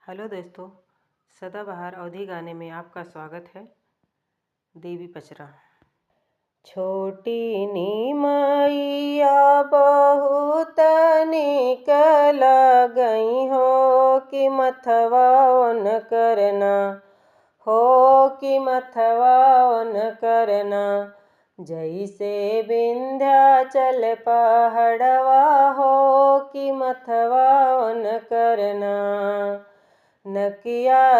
Hello दोस्तों, सदाबहार अवधी गाने में आपका स्वागत है। देवी पचरा। छोटी नी मैया बहुत निक लगई हो कि मथवावन करना हो कि मथवावन करना, जैसे विंध्याचल पहाड़वा हो कि मथवावन करना। नकिया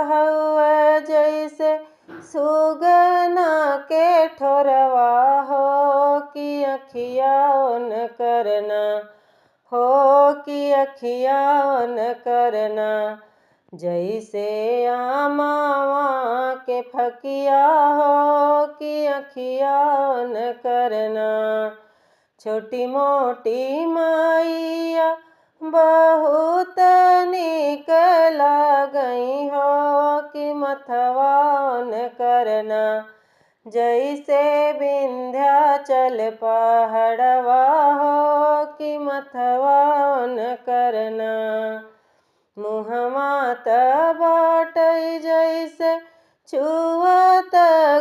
हउआ जैसे सुगना के ठोरवा हो कि अखियावन करना हो कि अखियावन करना, जैसे आमावा के फकिया हो कि अखियावन करना। छोटी मोटी मैया बहुत निक लगई हो कि मथवावन करना, जैसे विंध्याचल पहाड़वा हो कि मथवावन करना। मुहमा त बाटई जैसे छुअत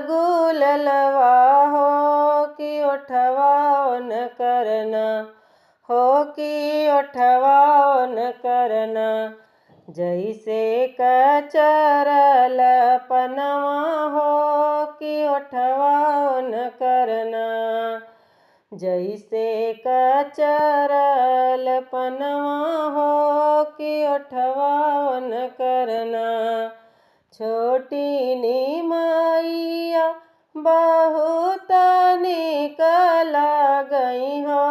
गुललवा हो कि ओठवावन करना हो कि ओठवावन करना, जैसे कचरल पनवा हो कि ओठवावन करना। जैसे कचरल पनवा हो कि ओठवावन करना। छोटी नी मैया बहुत निक लगई हो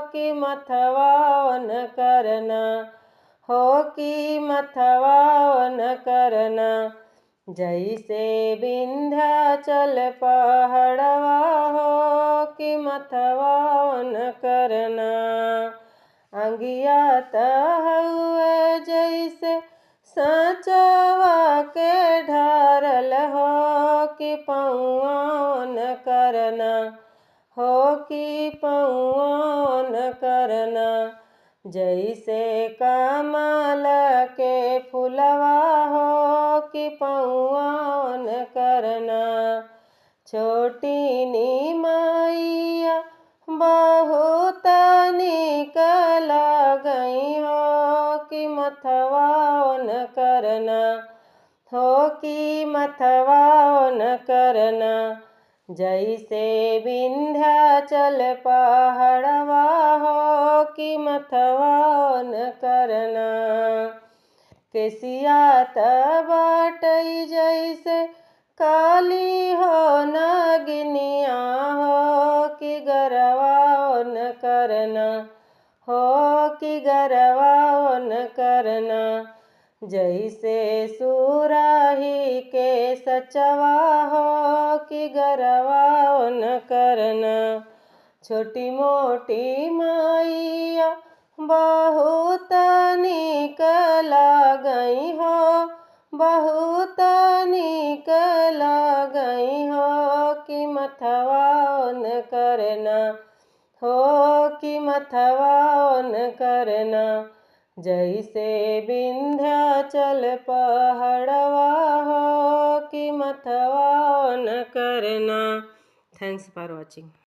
कि मथवावन करना हो कि मथवावन करना, जैसे विंध्याचल पहाड़वा हो कि मथवावन करना। अंगिया त हउआ जैसे सचवा के ढारल हो कि पौआवन करना हो कि पौआवन करना, जैसे कमल के फुलवा हो कि पौआवन करना। छोटी नी मैया बहुत निक लगई हो कि मथवावन करना हो कि मथवावन करना, जैसे विंध्याचल पहाड़वा हो कि मथवावन करना। केसिया त बाटई जैसे काली हो नगिनिया हो कि गरवावन करना हो कि गरवावन करना, जैसे सुराही के सचवा हो कि गरवावन करना। छोटी मोटी मैया बहुत निक लगई हो बहुत निक लगई हो कि मथवावन करना हो कि मथवावन करना, जैसे विंध्याचल पहाड़वा हो कि मथवावन करना। Thanks for watching.